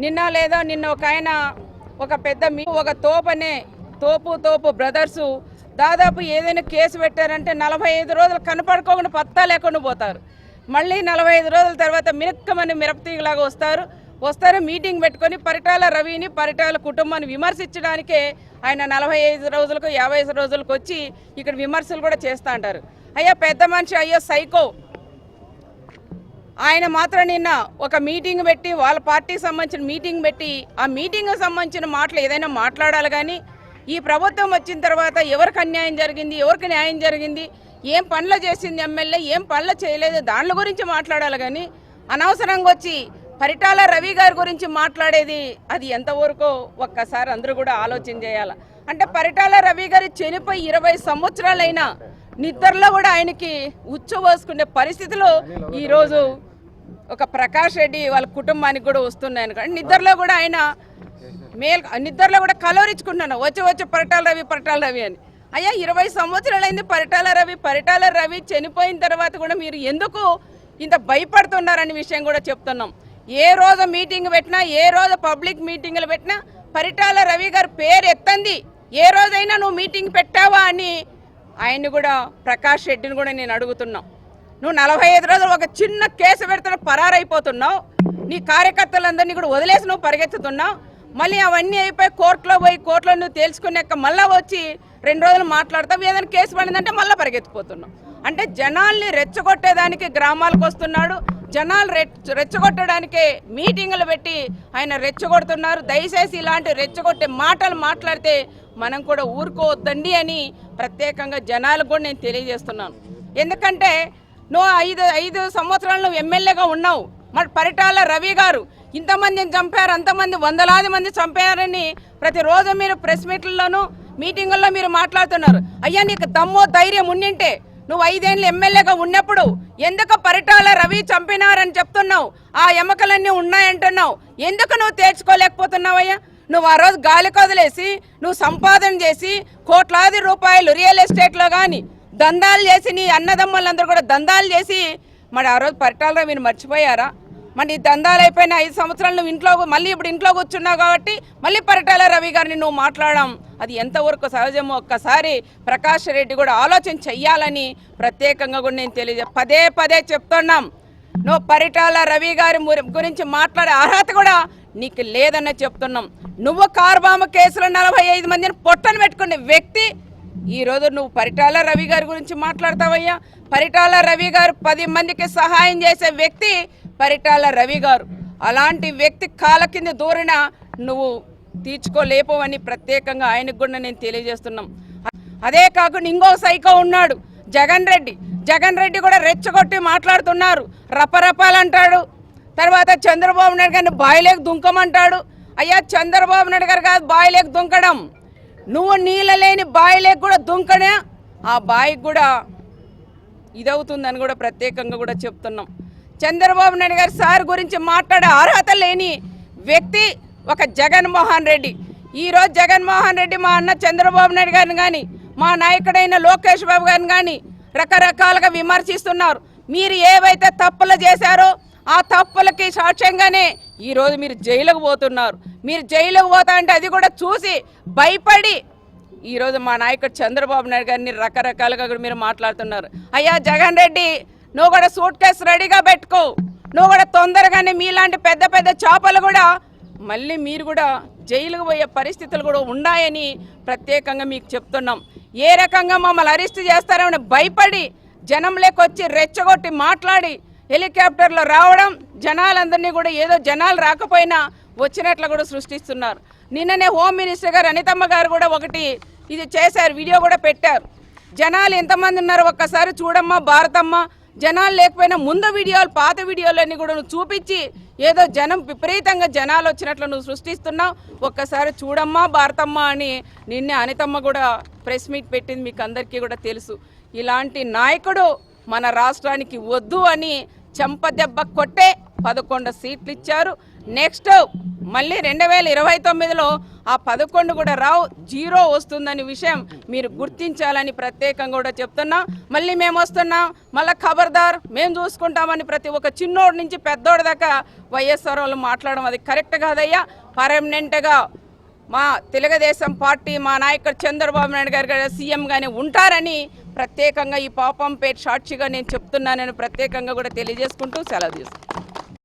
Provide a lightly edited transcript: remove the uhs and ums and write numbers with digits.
నిన్న ఒక ఆయన ఒక పెద్ద ఒక తోపనే తోపు బ్రదర్సు దాదాపు ఏదైనా కేసు పెట్టారంటే 45 రోజులు కనపడుకోకుండా పత్తా లేకుండా పోతారు. మళ్ళీ 45 రోజుల తర్వాత మినక్కమని మిరపతీగలాగా వస్తారు మీటింగ్ పెట్టుకొని పరిటాల రవిని పరిటాల కుటుంబాన్ని విమర్శించడానికే ఆయన 45 రోజులకు 50 రోజులకు వచ్చి ఇక్కడ విమర్శలు కూడా చేస్తూ ఉంటారు. అయ్యా పెద్ద మనిషి, అయ్యో సైకో, ఆయన మాత్రం నిన్న ఒక మీటింగ్ పెట్టి వాళ్ళ పార్టీకి సంబంధించిన మీటింగ్ పెట్టి ఆ మీటింగ్కి సంబంధించిన మాటలు ఏదైనా మాట్లాడాలి. కానీ ఈ ప్రభుత్వం వచ్చిన తర్వాత ఎవరికి అన్యాయం జరిగింది, ఎవరికి న్యాయం జరిగింది, ఏం పనులు చేసింది ఎమ్మెల్యే, ఏం పనులు చేయలేదు, దాని గురించి మాట్లాడాలి. కానీ అనవసరంగా వచ్చి పరిటాల రవి గారి గురించి మాట్లాడేది అది ఎంతవరకు ఒక్కసారి అందరూ కూడా ఆలోచన చేయాలి. అంటే పరిటాల రవి గారి చనిపోయి 20 సంవత్సరాలైనా నిద్రలో కూడా ఆయనకి ఉచ్చబోసుకునే పరిస్థితిలో ఈరోజు ఒక ప్రకాష్ రెడ్డి వాళ్ళ కుటుంబానికి కూడా వస్తున్నాయని. కానీ నిద్రలో కూడా ఆయన నిద్రలో కూడా కలవరించుకుంటున్నాను వచ్చి పరిటాల రవి అని. అయ్యా 20 సంవత్సరాలైంది పరిటాల రవి చనిపోయిన తర్వాత కూడా మీరు ఎందుకు ఇంత భయపడుతున్నారనే విషయం కూడా చెప్తున్నాం. ఏ రోజు మీటింగ్ పెట్టినా, ఏ రోజు పబ్లిక్ మీటింగ్లు పెట్టినా పరిటాల రవి గారి పేరు ఎత్తంది. ఏ రోజైనా నువ్వు మీటింగ్ పెట్టావా అని ఆయన్ని కూడా ప్రకాష్ రెడ్డిని కూడా నేను అడుగుతున్నాం. నువ్వు 45 రోజులు ఒక చిన్న కేసు పెడుతున్నా పరారైపోతున్నావు. నీ కార్యకర్తలందరినీ కూడా వదిలేసి నువ్వు పరిగెత్తుతున్నావు. మళ్ళీ అవన్నీ అయిపోయి కోర్టులో నువ్వు తేల్చుకున్నాక మళ్ళీ వచ్చి 2 రోజులు మాట్లాడతావు. ఏదైనా కేసు పడిందంటే మళ్ళీ పరిగెత్తిపోతున్నావు. అంటే జనాల్ని రెచ్చగొట్టేదానికి గ్రామాలకు వస్తున్నాడు. జనాలు రెచ్చగొట్టడానికే మీటింగులు పెట్టి ఆయన రెచ్చగొడుతున్నారు. దయచేసి ఇలాంటి రెచ్చగొట్టే మాటలు మాట్లాడితే మనం కూడా ఊరుకోవద్దండి అని ప్రత్యేకంగా జనాలకు కూడా నేను తెలియజేస్తున్నాను. ఎందుకంటే నువ్వు 5 సంవత్సరాలు నువ్వు ఎమ్మెల్యేగా ఉన్నావు. మరి పరిటాల రవి గారు ఇంతమందిని చంపారు, అంతమంది వందలాది మంది చంపారని ప్రతిరోజు మీరు ప్రెస్ మీట్లలోనూ మీటింగుల్లో మీరు మాట్లాడుతున్నారు. అయ్యా నీకు దమ్మో ధైర్యం ఉండింటే నువ్వు 5 ఏళ్ళు ఎమ్మెల్యేగా ఉన్నప్పుడు ఎందుకు పరిటాల రవి చంపినారని చెప్తున్నావు, ఆ ఎమకలన్నీ ఉన్నాయంటున్నావు, ఎందుకు నువ్వు తేల్చుకోలేకపోతున్నావయ్యా? నువ్వు ఆ రోజు గాలి కొదిలేసి నువ్వు సంపాదన చేసి కోట్లాది రూపాయలు రియల్ ఎస్టేట్లో కానీ దందాలు చేసి నీ అన్నదమ్ములందరూ కూడా దందాలు చేసి మరి ఆ రోజు పరిటాల రవిని మర్చిపోయారా? మరి దందాలు అయిపోయిన 5 సంవత్సరాలు నువ్వు మళ్ళీ ఇప్పుడు ఇంట్లో కూర్చున్నావు కాబట్టి మళ్ళీ పరిటాల రవి గారిని నువ్వు మాట్లాడడం అది ఎంతవరకు సహజమో ఒక్కసారి ప్రకాష్ రెడ్డి కూడా ఆలోచన చెయ్యాలని ప్రత్యేకంగా కూడా నేను పదే చెప్తున్నాం. నువ్వు పరిటాల రవి గారి గురించి మాట్లాడే అర్హత కూడా నీకు లేదని చెప్తున్నాం. నువ్వు కార్బామ కేసులో 45 మందిని పొట్టను పెట్టుకునే వ్యక్తి ఈరోజు నువ్వు పరిటాల రవి గారి గురించి మాట్లాడతావయ్యా? పరిటాల రవి గారు 10 మందికి సహాయం చేసే వ్యక్తి పరిటాల రవి గారు. అలాంటి వ్యక్తి కాళ్ళ కింద దూరిన నువ్వు తీర్చుకోలేపవని ప్రత్యేకంగా ఆయనకు కూడా నేను తెలియజేస్తున్నాం. అదే కాకుండా ఇంకో సైకో ఉన్నాడు జగన్ రెడ్డి కూడా రెచ్చగొట్టి మాట్లాడుతున్నారు. రపరపాలంటాడు. తర్వాత చంద్రబాబు నాయుడు గారిని బాయిలేకి దుంకమంటాడు. అయ్యా చంద్రబాబు నాయుడు గారు కాదు బాయిలేకి దుంకడం, నువ్వు నీళ్ళ లేని బాయిలేకి కూడా దుంకనే ఆ బాయికి కూడా ఇదవుతుందని కూడా ప్రత్యేకంగా కూడా చెప్తున్నాం. చంద్రబాబు నాయుడు గారి సార్ గురించి మాట్లాడే అర్హత లేని వ్యక్తి ఒక జగన్మోహన్ రెడ్డి. ఈరోజు జగన్మోహన్ రెడ్డి మా అన్న చంద్రబాబు నాయుడు గారిని కానీ మా నాయకుడైన లోకేష్ బాబు గారిని కానీ రకరకాలుగా విమర్శిస్తున్నారు. మీరు ఏవైతే తప్పులు చేశారో ఆ తప్పులకి సాక్ష్యంగానే ఈరోజు మీరు జైలుకు పోతున్నారు. మీరు జైలుకు పోతా అంటే అది కూడా చూసి భయపడి ఈరోజు మా నాయకుడు చంద్రబాబు నాయుడు గారిని రకరకాలుగా కూడా మీరు మాట్లాడుతున్నారు. అయ్యా జగన్ రెడ్డి, నువ్వు కూడా సూట్ కేసు రెడీగా పెట్టుకో. నువ్వు కూడా తొందరగానే మీలాంటి పెద్ద చేపలు కూడా మళ్ళీ మీరు కూడా జైలుకు పోయే పరిస్థితులు కూడా ఉన్నాయని ప్రత్యేకంగా మీకు చెప్తున్నాం. ఏ రకంగా మమ్మల్ని అరెస్ట్ చేస్తారని భయపడి జనంలోకి వచ్చి రెచ్చగొట్టి మాట్లాడి హెలికాప్టర్లో రావడం, జనాలందరినీ కూడా ఏదో జనాలు రాకపోయినా వచ్చినట్లు కూడా సృష్టిస్తున్నారు. నిన్ననే హోమ్ మినిస్టర్ గారు అనితమ్మ గారు కూడా ఒకటి ఇది చేశారు, వీడియో కూడా పెట్టారు. జనాలు ఎంతమంది ఉన్నారు ఒక్కసారి చూడమ్మా భారతమ్మ. జనాలు లేకపోయినా ముందు వీడియోలు పాత వీడియోలన్నీ కూడా నువ్వు చూపించి ఏదో విపరీతంగా జనాలు వచ్చినట్లు నువ్వు సృష్టిస్తున్నావు. ఒక్కసారి చూడమ్మా భారతమ్మ అని నిన్నే అనితమ్మ కూడా ప్రెస్ మీట్ పెట్టింది, మీకు అందరికీ కూడా తెలుసు. ఇలాంటి నాయకుడు మన రాష్ట్రానికి వద్దు అని చెంపదెబ్బ కొట్టే 11 సీట్లు ఇచ్చారు. నెక్స్ట్ మళ్ళీ 2029లో ఆ 11 కూడా రావు, 0 వస్తుందని విషయం మీరు గుర్తించాలని ప్రత్యేకంగా కూడా చెప్తున్నాం. మళ్ళీ మేము వస్తున్నాం, మళ్ళీ ఖబర్దార్ మేము చూసుకుంటామని ప్రతి ఒక్క చిన్నోడి నుంచి పెద్దోడి దాకా వైఎస్ఆర్ వాళ్ళు మాట్లాడడం అది కరెక్ట్ కాదయ్యా. పర్మనెంట్గా మా తెలుగుదేశం పార్టీ మా నాయకుడు చంద్రబాబు నాయుడు గారు సీఎంగానే ఉంటారని ప్రత్యేకంగా ఈ పాపంపేట సాక్షిగా నేను చెప్తున్నానని ప్రత్యేకంగా కూడా తెలియజేసుకుంటూ సెలవు తీసుకుంటాను.